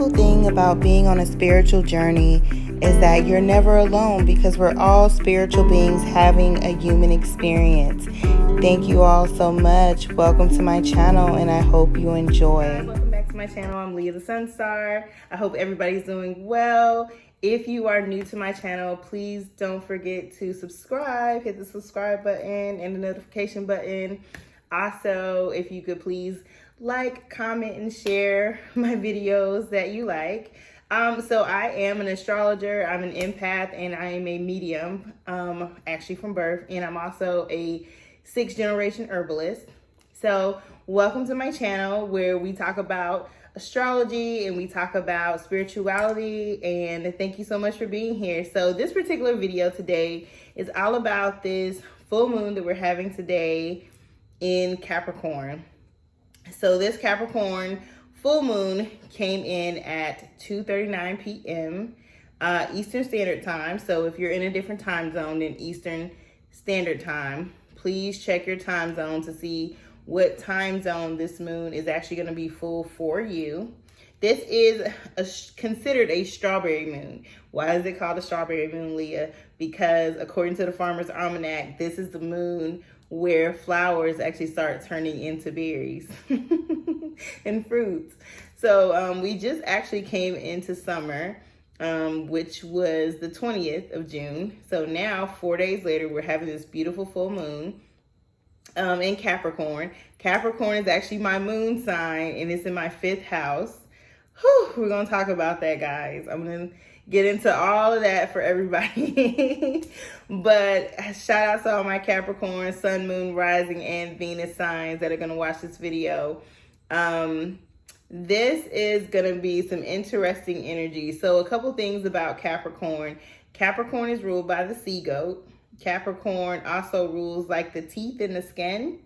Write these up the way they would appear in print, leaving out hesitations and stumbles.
beautiful thing about being on a spiritual journey is that you're never alone because we're all spiritual beings having a human experience. Thank you all so much. Welcome to my channel and I hope you enjoy. Hi, welcome back to my channel. I'm Lia the Sun Star. I hope everybody's doing well. If you are new to my channel, please don't forget to subscribe. Hit the subscribe button and the notification button. Also, if you could please like, comment, and share my videos that you like. So I am an astrologer, I'm an empath, and I am a medium, actually from birth, and I'm also a 6th generation herbalist. So welcome to my channel where we talk about astrology and we talk about spirituality, and thank you so much for being here. So this particular video today is all about this full moon that we're having today in Capricorn. So this Capricorn full moon came in at 2:39 p.m. Eastern Standard Time. So if you're in a different time zone than Eastern Standard Time, please check your time zone to see what time zone this moon is actually going to be full for you. This is considered a strawberry moon. Why is it called a strawberry moon, Leah? Because according to the Farmer's Almanac, this is the moon where flowers actually start turning into berries and fruits. So we just actually came into summer, which was the 20th of June. So now 4 days later, we're having this beautiful full moon in Capricorn. Capricorn is actually my moon sign and it's in my 5th house. Whew, we're gonna talk about that, guys. I'm gonna get into all of that for everybody. But shout out to all my Capricorn, Sun, Moon, Rising, and Venus signs that are gonna watch this video. This is gonna be some interesting energy. So a couple things about Capricorn. Capricorn is ruled by the sea goat. Capricorn also rules like the teeth and the skin.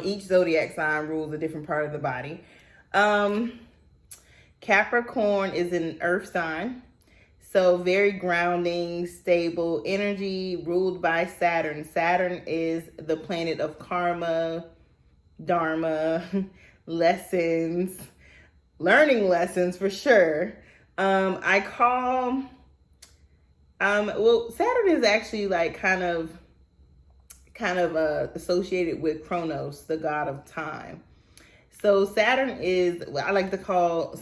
Each zodiac sign rules a different part of the body. Capricorn is an earth sign, so very grounding, stable energy, ruled by Saturn. Saturn is the planet of karma, dharma, lessons, learning lessons for sure. Well, Saturn is actually like kind of associated with Chronos, the god of time. So Saturn is, I like to call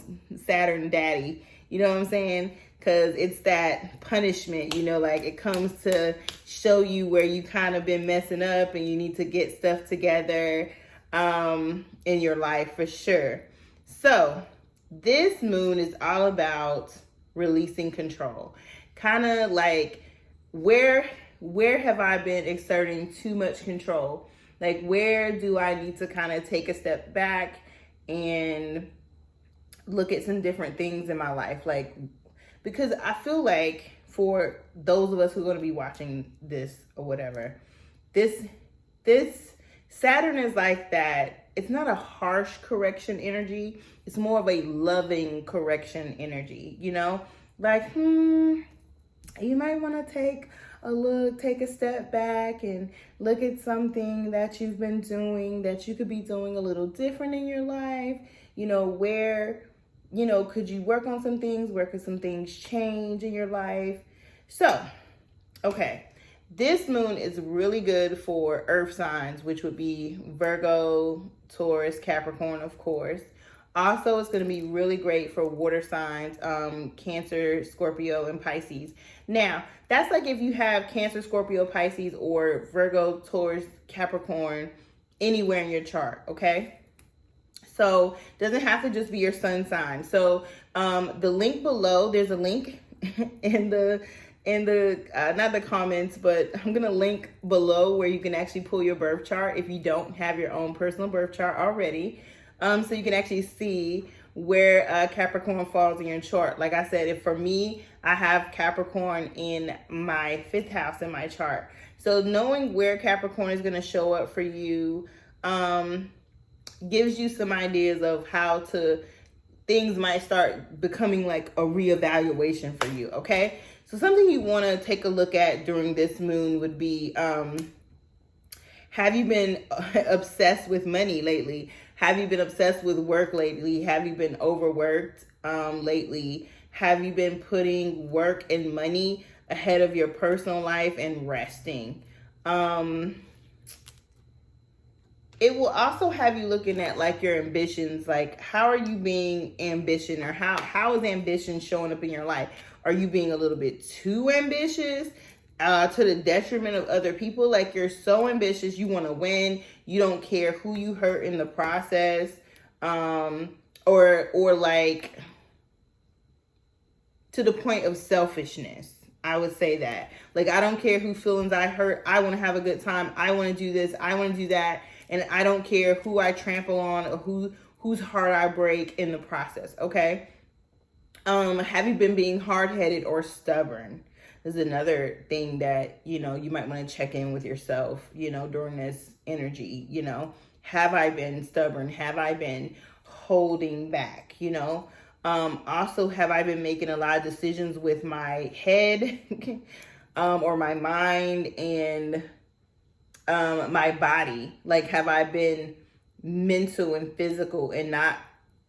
Saturn daddy, you know what I'm saying? Because it's that punishment, you know, like it comes to show you where you kind of been messing up and you need to get stuff together in your life for sure. So this moon is all about releasing control. Kind of like where have I been exerting too much control? Like, where do I need to kind of take a step back and look at some different things in my life? Like, because I feel like for those of us who are going to be watching this or whatever, this Saturn is like that. It's not a harsh correction energy. It's more of a loving correction energy, you know? Like, you might want to take a step back and look at something that you've been doing that you could be doing a little different in your life. You know, where, you know, could you work on some things? Where could some things change in your life? So, okay, this moon is really good for earth signs, which would be Virgo, Taurus, Capricorn, of course. Also, it's going to be really great for water signs, Cancer, Scorpio, and Pisces. Now, that's like if you have Cancer, Scorpio, Pisces, or Virgo, Taurus, Capricorn, anywhere in your chart, okay? So, it doesn't have to just be your sun sign. So, the link below, there's a link in the not the comments, but I'm going to link below where you can actually pull your birth chart if you don't have your own personal birth chart already. So you can actually see where Capricorn falls in your chart. Like I said, if for me, I have Capricorn in my 5th house in my chart. So knowing where Capricorn is going to show up for you gives you some ideas of how things might start becoming like a reevaluation for you, okay? So something you want to take a look at during this moon would be Have you been obsessed with money lately? Have you been obsessed with work lately? Have you been overworked lately? Have you been putting work and money ahead of your personal life and resting? It will also have you looking at like your ambitions, like how are you being ambition, or how is ambition showing up in your life? Are you being a little bit too ambitious to the detriment of other people? Like you're so ambitious, you want to win, you don't care who you hurt in the process, or like to the point of selfishness. I would say that. Like, I don't care who feelings I hurt. I want to have a good time. I want to do this. I want to do that. And I don't care who I trample on or whose heart I break in the process. Okay. Have you been being hard-headed or stubborn? This is another thing that, you might want to check in with yourself, during this energy, have I been stubborn? Have I been holding back? Also, have I been making a lot of decisions with my head or my mind and my body? Like, have I been mental and physical and not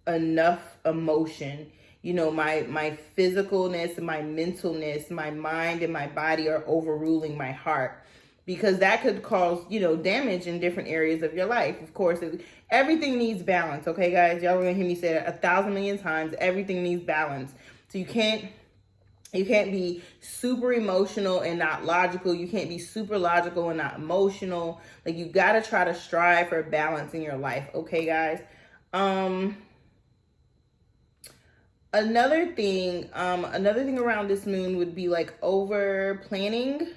enough emotion? My physicalness, my mentalness, my mind and my body are overruling my heart, because that could cause, damage in different areas of your life. Of course, everything needs balance. Okay, guys, y'all are gonna hear me say that 1,000 million times. Everything needs balance. So you can't be super emotional and not logical. You can't be super logical and not emotional. Like, you got to try to strive for balance in your life. Okay, guys. Another thing around this moon would be like over planning.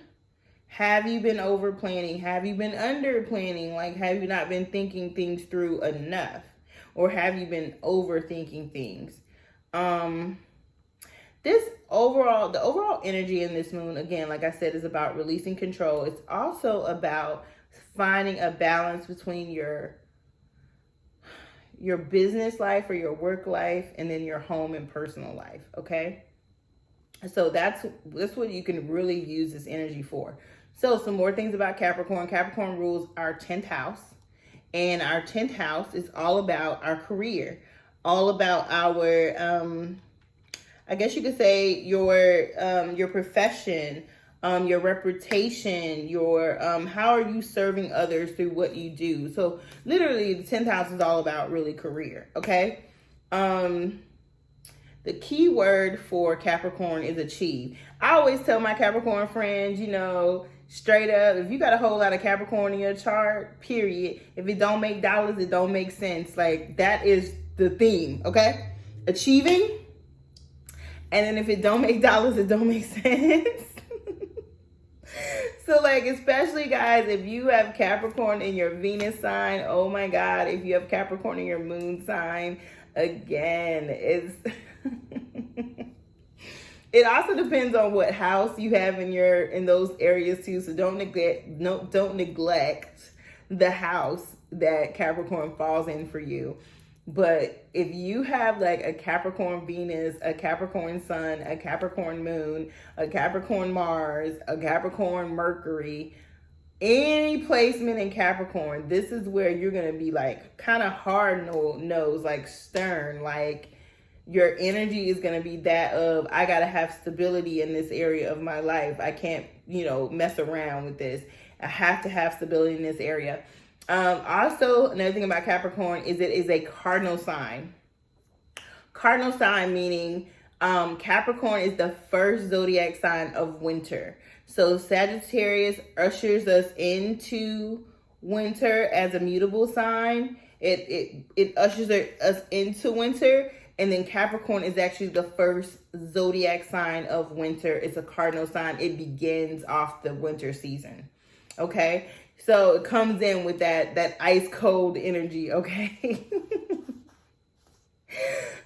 Have you been over planning? Have you been under planning? Like, have you not been thinking things through enough? Or have you been overthinking things? The overall energy in this moon, again, like I said, is about releasing control. It's also about finding a balance between your business life or your work life and then your home and personal life. Okay. So that's what you can really use this energy for. So some more things about Capricorn. Capricorn rules our 10th house, and our 10th house is all about our career, all about our, I guess you could say your profession, your reputation, your, how are you serving others through what you do? So literally the 10th house is all about really career. Okay. The key word for Capricorn is achieve. I always tell my Capricorn friends, straight up, if you got a whole lot of Capricorn in your chart, period, if it don't make dollars, it don't make sense. Like, that is the theme, okay? Achieving. And then if it don't make dollars, it don't make sense. So, like, especially, guys, if you have Capricorn in your Venus sign, oh my God, if you have Capricorn in your moon sign, again, it's... It also depends on what house you have in those areas too. So don't neglect the house that Capricorn falls in for you. But if you have like a Capricorn Venus, a Capricorn Sun, a Capricorn Moon, a Capricorn Mars, a Capricorn Mercury, any placement in Capricorn, this is where you're going to be like kind of hard-nosed, like stern, like your energy is going to be that of, I got to have stability in this area of my life. I can't, mess around with this. I have to have stability in this area. Also, another thing about Capricorn is it is a cardinal sign. Cardinal sign meaning Capricorn is the first zodiac sign of winter. So Sagittarius ushers us into winter as a mutable sign. It ushers us into winter. And then Capricorn is actually the first zodiac sign of winter. It's a cardinal sign. It begins off the winter season. Okay. So it comes in with that ice cold energy. Okay.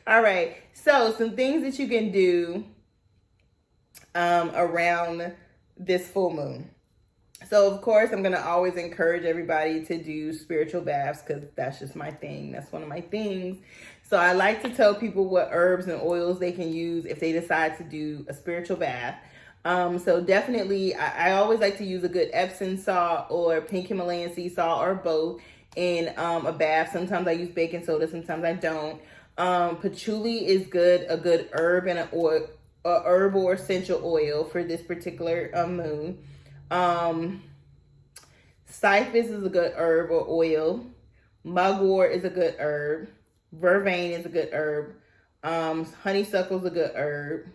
All right. So some things that you can do around this full moon. So, of course, I'm going to always encourage everybody to do spiritual baths because that's just my thing. That's one of my things. So I like to tell people what herbs and oils they can use if they decide to do a spiritual bath. So definitely, I always like to use a good Epsom salt or pink Himalayan sea salt or both in a bath. Sometimes I use baking soda, sometimes I don't. Patchouli is good, a good herb and an oil, a herb or essential oil for this particular moon. Um, Cypress is a good herb or oil. Mugwort is a good herb. Vervain is a good herb. Honeysuckle is a good herb.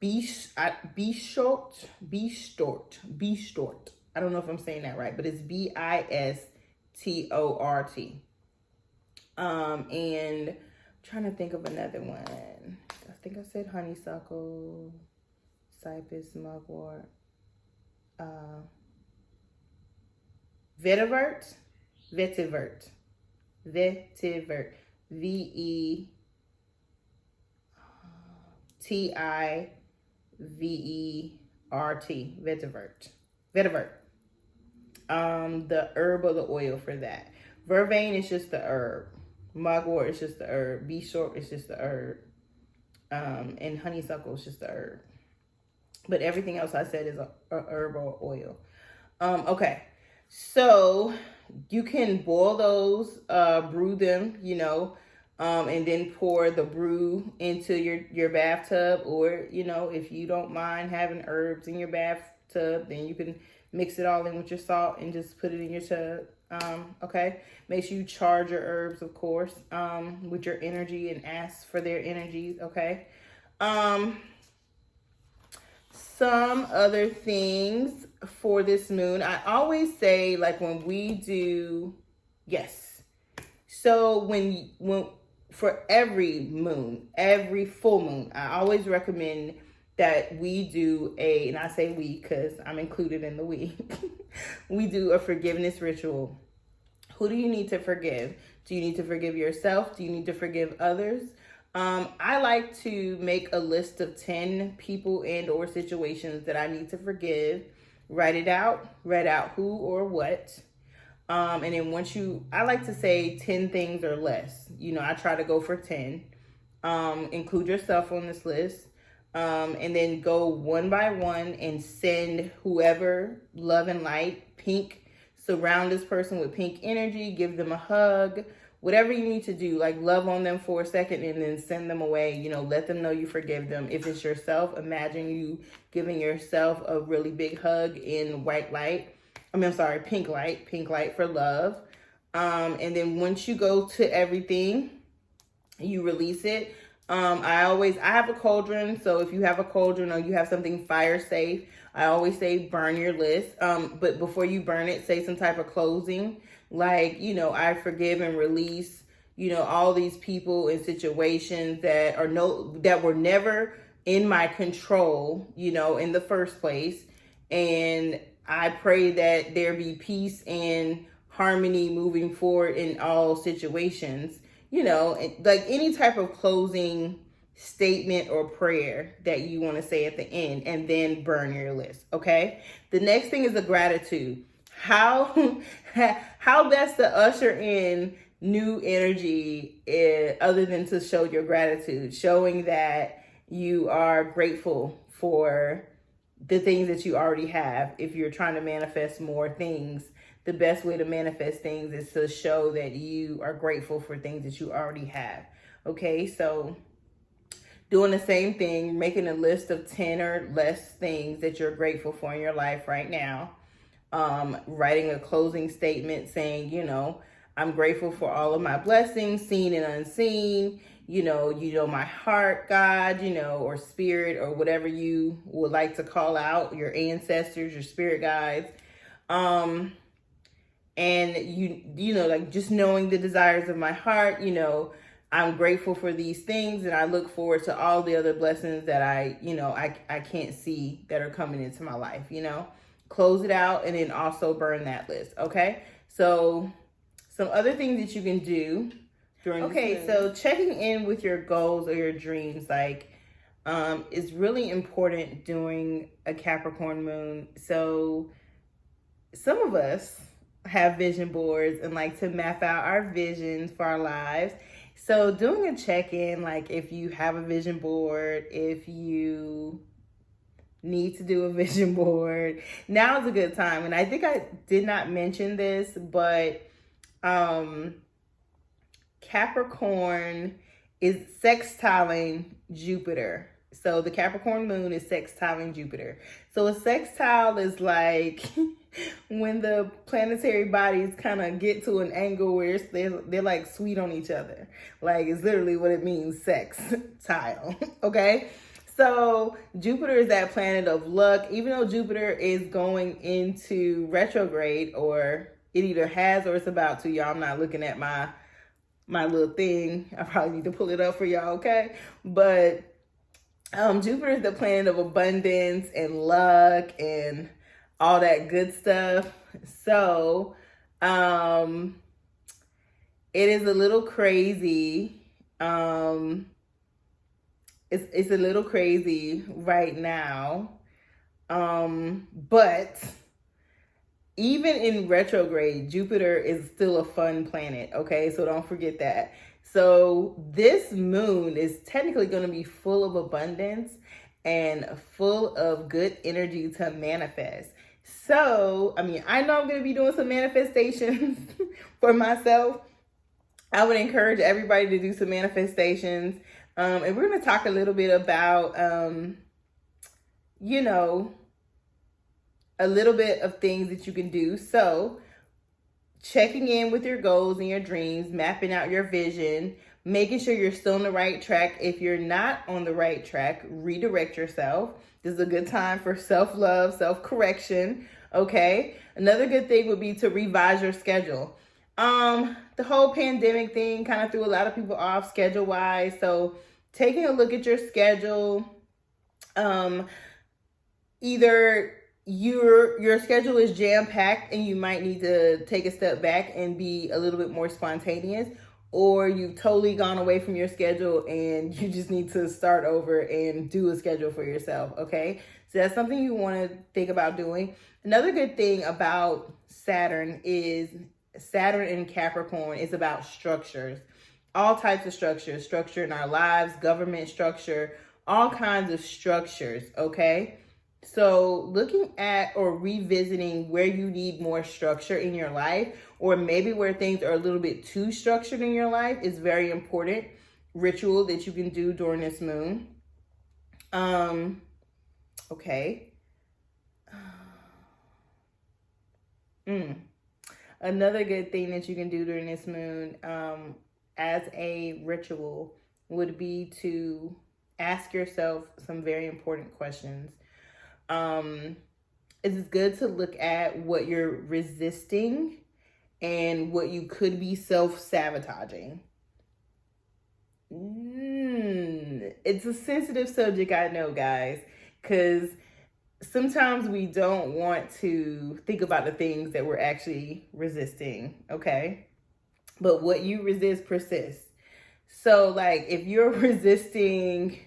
Bistort. I don't know if I'm saying that right, but it's Bistort. And I'm trying to think of another one. I think I said honeysuckle, cypress, mugwort, vetiver, vetiver. The herb or the oil for that. Vervain is just the herb. Mugwort is just the herb. Bistort is just the herb. And honeysuckle is just the herb. But everything else I said is a herb or oil. Okay. So you can boil those, brew them, and then pour the brew into your bathtub, or, if you don't mind having herbs in your bathtub, then you can mix it all in with your salt and just put it in your tub. Okay. Make sure you charge your herbs, of course, with your energy and ask for their energies. Okay. Some other things for this moon, I always say, like, when we do, yes. So when for every moon, every full moon, I always recommend that we do and I say we because I'm included in the we, we do a forgiveness ritual. Who do you need to forgive? Do you need to forgive yourself? Do you need to forgive others? I like to make a list of 10 people and or situations that I need to forgive. Write out who or what. And then I like to say 10 things or less. I try to go for 10. Include yourself on this list. And then go one by one and send whoever love and light, pink. Surround this person with pink energy. Give them a hug. Whatever you need to do, like love on them for a second and then send them away. Let them know you forgive them. If it's yourself, imagine you giving yourself a really big hug in white light. Pink light for love. And then once you go to everything, you release it. I have a cauldron. So if you have a cauldron or you have something fire safe, I always say burn your list. But before you burn it, say some type of closing. Like, I forgive and release, all these people and situations that were never in my control, in the first place. And I pray that there be peace and harmony moving forward in all situations, like any type of closing statement or prayer that you want to say at the end, and then burn your list. Okay. The next thing is a gratitude. How best to usher in new energy other than to show your gratitude, showing that you are grateful for the things that you already have. If you're trying to manifest more things, the best way to manifest things is to show that you are grateful for things that you already have. Okay, so doing the same thing, making a list of 10 or less things that you're grateful for in your life right now. Writing a closing statement saying, I'm grateful for all of my blessings, seen and unseen, my heart, God, or spirit, or whatever you would like to call out, your ancestors, your spirit guides. And like just knowing the desires of my heart, I'm grateful for these things, and I look forward to all the other blessings that I can't see that are coming into my life, Close it out and then also burn that list. Okay. So some other things that you can do during so checking in with your goals or your dreams, like, is really important during a Capricorn moon. So some of us have vision boards and like to map out our visions for our lives. So doing a check-in, like if you have a vision board, if you need to do a vision board, now is a good time. And I think I did not mention this, but Capricorn is sextiling Jupiter. So the Capricorn moon is sextiling Jupiter. So a sextile is like when the planetary bodies kind of get to an angle where they're like sweet on each other. Like it's literally what it means, sextile. Okay? So Jupiter is that planet of luck. Even though Jupiter is going into retrograde, or it either has or it's about to. Y'all, I'm not looking at my little thing. I probably need to pull it up for y'all, okay? But Jupiter is the planet of abundance and luck and all that good stuff. So it is a little crazy. It's a little crazy right now. But even in retrograde, Jupiter is still a fun planet, okay? So don't forget that. So this moon is technically going to be full of abundance and full of good energy to manifest. So, I mean, I know I'm going to be doing some manifestations for myself. I would encourage everybody to do some manifestations. And we're going to talk a little bit about, a little bit of things that you can do. So checking in with your goals and your dreams, mapping out your vision, making sure you're still on the right track. If you're not on the right track, redirect yourself. This is a good time for self-love, self-correction. Okay. Another good thing would be to revise your schedule. The whole pandemic thing kind of threw a lot of people off schedule-wise. So taking a look at your schedule, either your schedule is jam-packed and you might need to take a step back and be a little bit more spontaneous, or you've totally gone away from your schedule and you just need to start over and do a schedule for yourself, okay? So that's something you want to think about doing. Another good thing about Saturn is Saturn in Capricorn is about structures, all types of structures, structure in our lives, government structure, all kinds of structures, okay? So looking at or revisiting where you need more structure in your life, or maybe where things are a little bit too structured in your life, is very important ritual that you can do during this moon. Okay. Another good thing that you can do during this moon, as a ritual, would be to ask yourself some very important questions. It's good to look at what you're resisting and what you could be self-sabotaging. It's a sensitive subject, I know, guys, because sometimes we don't want to think about the things that we're actually resisting, okay? But what you resist persists. So, like, if you're resisting,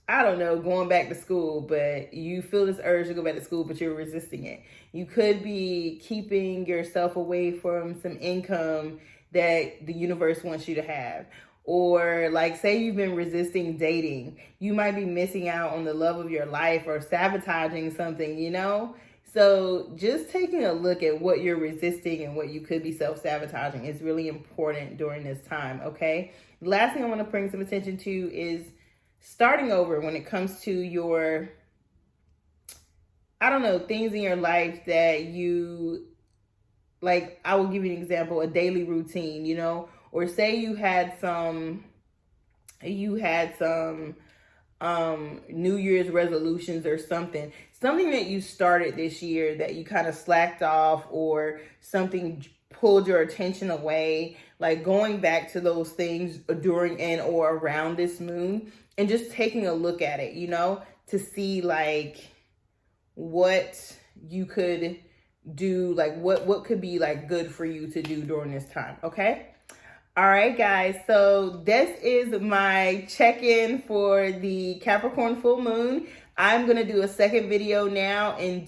I don't know, going back to school, but you feel this urge to go back to school, but you're resisting it. You could be keeping yourself away from some income that the universe wants you to have. Or like, say you've been resisting dating. You might be missing out on the love of your life or sabotaging something, you know? So just taking a look at what you're resisting and what you could be self-sabotaging is really important during this time, okay? The last thing I want to bring some attention to is starting over when it comes to your, I don't know, things in your life that you, like, I will give you an example, a daily routine, you know, or say you had some New Year's resolutions or something that you started this year that you kind of slacked off, or something pulled your attention away, like going back to those things during and or around this moon and just taking a look at it, you know, to see like what you could do, like what could be like good for you to do during this time, okay? All right, guys, so this is my check-in for the Capricorn full moon. I'm going to do a second video now and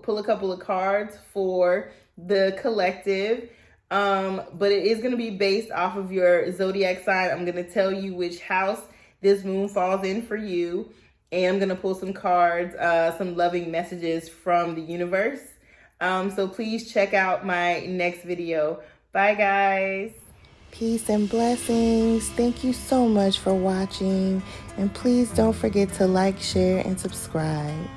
pull a couple of cards for the collective. But it is going to be based off of your zodiac sign. I'm going to tell you which house this moon falls in for you. And I'm going to pull some cards, some loving messages from the universe. So please check out my next video. Bye, guys. Peace and blessings. Thank you so much for watching. And please don't forget to like, share, and subscribe.